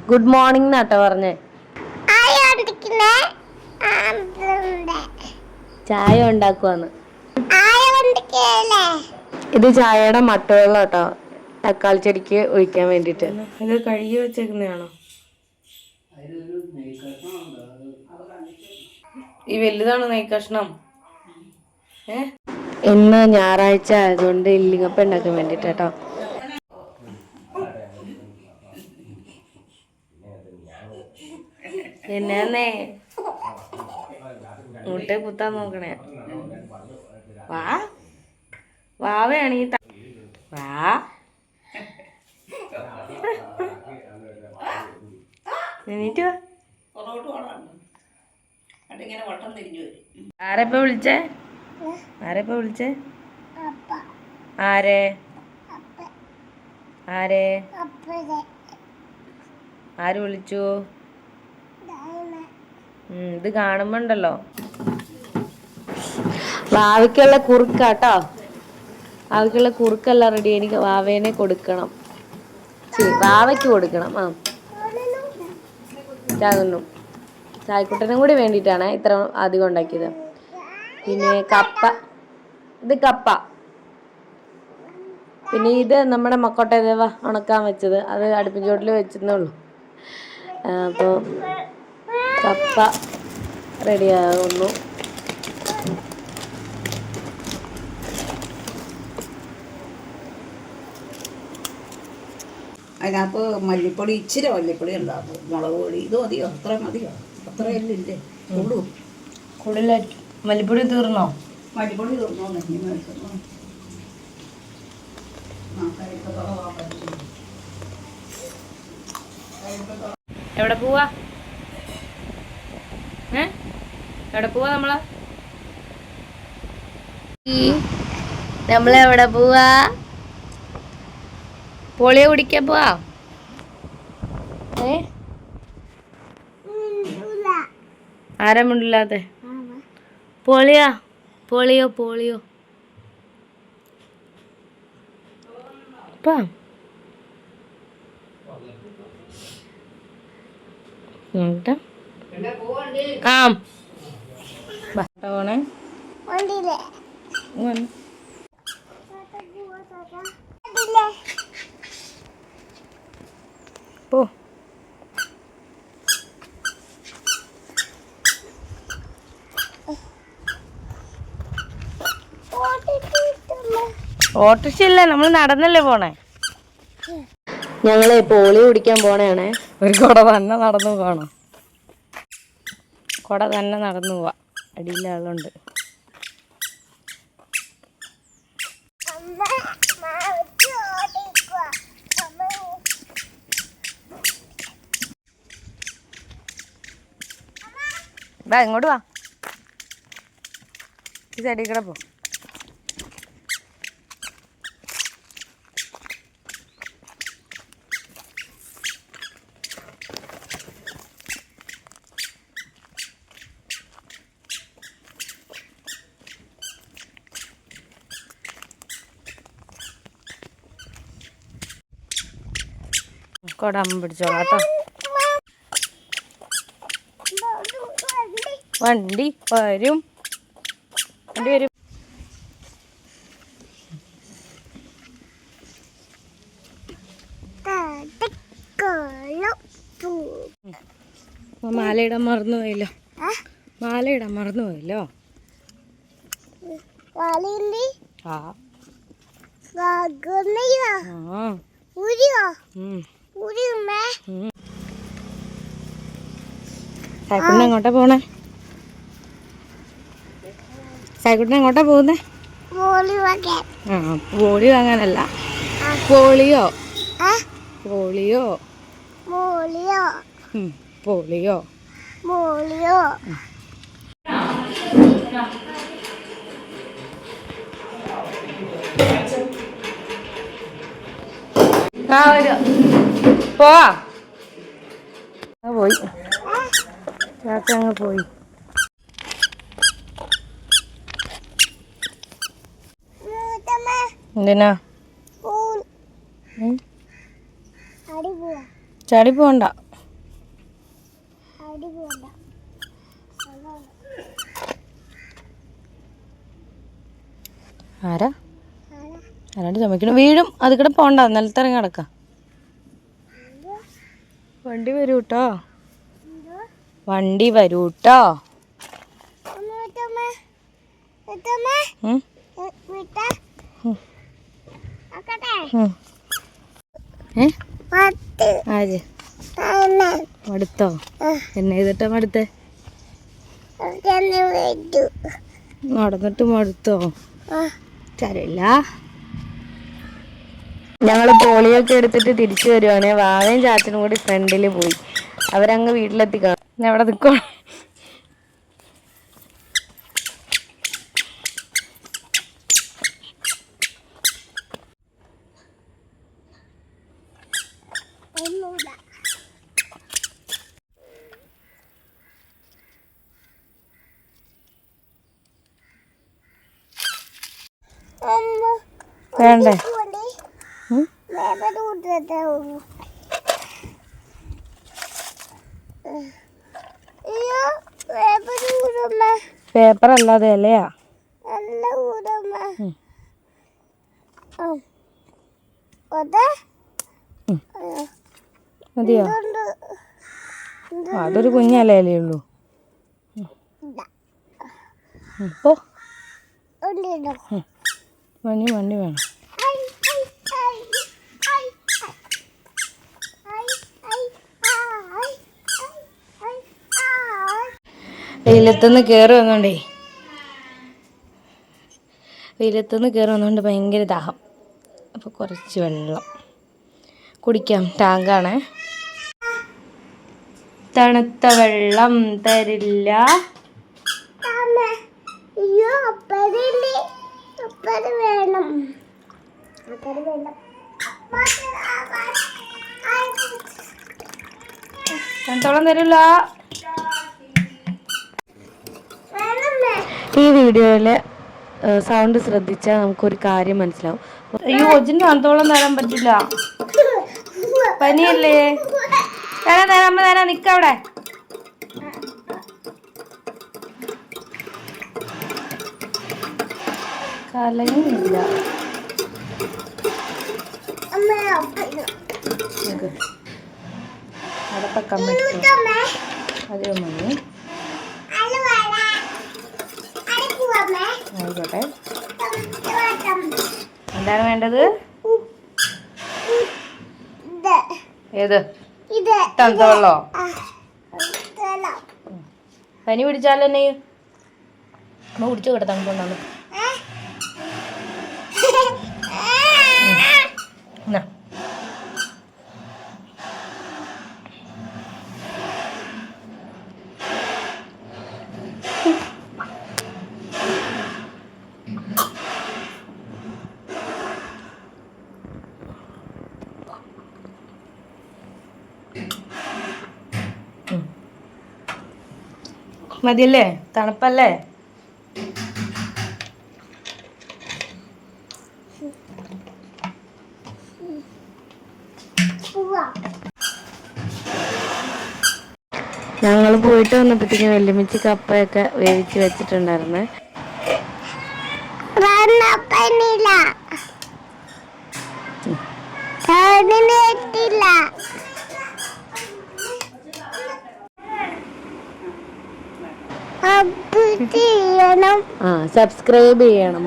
Good morning എന്നാട്ടോ പറഞ്ഞേ. ചായ ഉണ്ടാക്കുവാന്ന്. ഇത് ചായയുടെ മട്ടവെള്ളം കേട്ടോ, തക്കാളി ചെടിക്ക് ഒഴിക്കാൻ വേണ്ടിട്ട്. ഇത് കഴുകി വെച്ചേക്കുന്നതാണോ? ഈ വലുതാണോ നെയ് കഷ്ണം? ഇന്ന് ഞായറാഴ്ച ആയതുകൊണ്ട് ഇല്ലിങ്ങപ്പം ഉണ്ടാക്കാൻ വേണ്ടിട്ട് കേട്ടോ. എന്നേ മുട്ട കുത്താൻ നോക്കണേ. വാവയാണ് ഈ വാ. എണീറ്റ് വാ. ആരെപ്പ വിളിച്ചേ? ആരെപ്പ വിളിച്ചേ? ആരെ ആരെ ആര് വിളിച്ചു? ഇത് കാണുമ്പോണ്ടല്ലോ വാവയ്ക്കുള്ള കുറുക്കാട്ടോ. വാവയ്ക്കുള്ള കുറുക്കെല്ലാം റെഡി. എനിക്ക് വാവേനെ കൊടുക്കണം, വാവയ്ക്ക് കൊടുക്കണം. ചാകുന്നു ചായക്കുട്ടനും കൂടി വേണ്ടിയിട്ടാണ് ഇത്ര അധികം ഉണ്ടാക്കിയത്. പിന്നെ കപ്പ, ഇത് കപ്പ. പിന്നെ ഇത് നമ്മുടെ മക്കോട്ട ദേവ ഉണക്കാൻ വെച്ചത്, അത് അടുപ്പിൻ ചോട്ടിൽ വെച്ചെന്നേ ഉള്ളൂ. അപ്പോൾ കപ്പ റെഡിയാകുന്നു. അതിനകത്ത് മല്ലിപ്പൊടി, ഇച്ചിരി മല്ലിപ്പൊടി ഉണ്ടാകും, മുളക് പൊടി. ഇത് മതിയോ? അത്ര മതിയോ? അത്രയല്ലേ ഇല്ലേ? കൂടുതലായിരിക്കും. മല്ലിപ്പൊടി തീർന്നോ? മല്ലിപ്പൊടി തീർന്നോ? എവിടെ പോവാ? എവിടെ പോവാ നമ്മളെവിടെ പോവാ? പോളിയോ കുടിക്കാൻ പോവാ. ആരാ മിണ്ടില്ലാത്തെ? പോളിയോ പോളിയോ പോളിയോ പോണേ. പോ. ഓട്ടോറിക്ഷയില്ല, നമ്മൾ നടന്നല്ലേ പോണേ. ഞങ്ങള് പോളിയോ കുടിക്കാൻ പോണേണേ. ഒരു കുട തന്നെ നടന്നു പോകണം. കുട തന്നെ നടന്നു പോവാ. അടിയിൽ ആളുണ്ട്. വാ, ഇങ്ങോട്ട് വാ. ഈ സൈഡിൽ കൂടെ പോ. കൊടം പിടിച്ചോളാം കേട്ടോ. വണ്ടി വരും, വണ്ടി വരും. മാലയിടാൻ മറന്നുപോയല്ലോ. മാലയിടാൻ മറന്നുപോയല്ലോ. സായിക്കുട്ടൻ എങ്ങോട്ടാ പോണേ? സായിക്കുട്ടൻ എങ്ങോട്ടാ പോകുന്നേ? പോളി വാങ്ങാനല്ല, പോളിയോ പോളിയോ പോളിയോ പോളിയോ. പോവാ. പോയി ചാച്ച അങ്ങ് പോയി. എന്തിനാ? ചാടി പോവണ്ട. ആരാ ആരാണ്ട് ചുമക്കണം? വീഴും. അത് കൂടെ പോണ്ട, നിലത്തിറങ്ങി കിടക്കാം. വണ്ടി വരൂട്ടോ, വണ്ടി വരൂട്ടോ. ആര് മടുത്തോ? എന്നെ ചെയ്തിട്ടാ മടുത്തേ? നടന്നിട്ട് മടുത്തോ? ചരില്ല. ഞങ്ങൾ പോളിയൊക്കെ എടുത്തിട്ട് തിരിച്ചു വരുവാണേ. വാവയും ചാച്ചനും കൂടി ഫ്രണ്ടിൽ പോയി. അവരങ്ങ് വീട്ടിലെത്തി കാണും. എവിടെ നിൽക്കോ? വേണ്ടേ? പേപ്പർ അല്ലാതെ അല്ലയാ. മതിയോ? അതൊരു കുഞ്ഞലയല്ലേ ഉള്ളൂ. ഇപ്പോ വണ്ടി വേണം. വെയിലത്തുനിന്ന് കയറി വന്നുകൊണ്ട് ഭയങ്കര ദാഹം. അപ്പോൾ കുറച്ച് വെള്ളം കുടിക്കാം. ടാങ്കാണ്. തണുത്ത വെള്ളം തരില്ല. തണുത്തോളം തരില്ല. ഈ വീഡിയോയില് സൗണ്ട് ശ്രദ്ധിച്ചാൽ നമുക്കൊരു കാര്യം മനസ്സിലാവും. അയ്യോ, കൊച്ചിന് തണുത്തോളം തരാൻ പറ്റില്ല, പനിയല്ലേ. തരാം നിക്കവിടെ. കലങ്ങില്ല. അടപ്പക്കാൻ പറ്റുമോ? അതെയോ മമ്മി? ആയിക്കോട്ടെ. എന്താണ് വേണ്ടത്? ഏത്? തണുത്ത വെള്ളോ? പനി പിടിച്ചാലോ? എന്നെ അമ്മ കുടിച്ചു കേട്ടോ, തണുപ്പുണ്ടാന്ന്. മതിയല്ലേ? തണുപ്പല്ലേ? ഞങ്ങൾ പോയിട്ട് വന്നപ്പോഴത്തേക്കും വെല്ലുമിച്ച് കപ്പയൊക്കെ വേവിച്ച് വെച്ചിട്ടുണ്ടായിരുന്നു. സബ്സ്ക്രൈബ് ചെയ്യണം.